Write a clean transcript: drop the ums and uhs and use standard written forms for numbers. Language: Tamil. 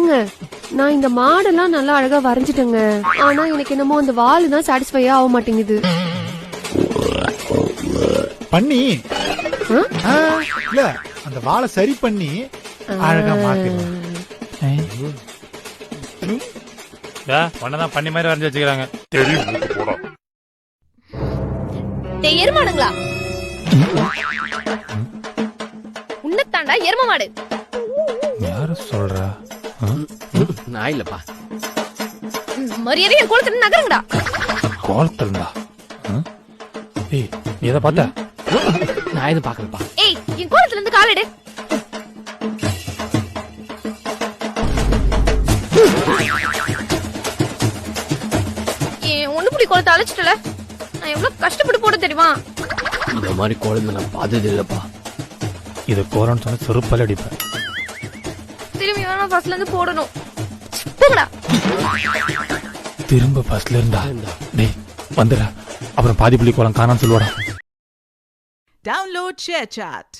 ஏங்க நான் இந்த மாடெல்லாம் நல்லா அழகா வரைஞ்சிட்டேங்க. ஆனா எனக்கு என்னமோ அந்த வால் தான் சாட்டிஸ்ஃபையா ஆக மாட்டேங்குது. பண்ணி இல்ல அந்த வாழை சரி பண்ணி அழகா மாத்திடுவேன். ஒன்னதான் பண்ணி மாதிரி வரைஞ்சு வச்சுக்கிறாங்க. எருமாடுங்களா உன்னத்தாண்டா எரும மாடு. யார சொல்றா? நான் இல்லப்பா. மரியாதை என் கோலத்துல நகருங்கடா. கோலத்திருந்தா ஏய் நீ எதை பார்த்த? நான் எதுவும் பாக்கலப்பா. ஏய் என் கோலத்துல இருந்து காலெடு. ஏன் ஒண்ணு புடி கோலத்தை அழைச்சிட்டல. நான் எவ்வளவு கஷ்டப்பட்டு போட தெரியுமா? இந்த மாதிரி கோலத்தை நான் பார்த்தது இல்லப்பா. இது கோலன்னு சொன்ன செருப்பால அடிப்பேன். திரும்பி வேணா ஃபர்ஸ்ட்ல இருந்து போடணும். போங்கடா. திரும்ப ஃபர்ஸ்ட்ல இருந்தா டேய் வந்துடா. அப்புறம் பாதி புள்ளி கோலம் காணான்னு சொல்லுவாடா. Download ShareChat.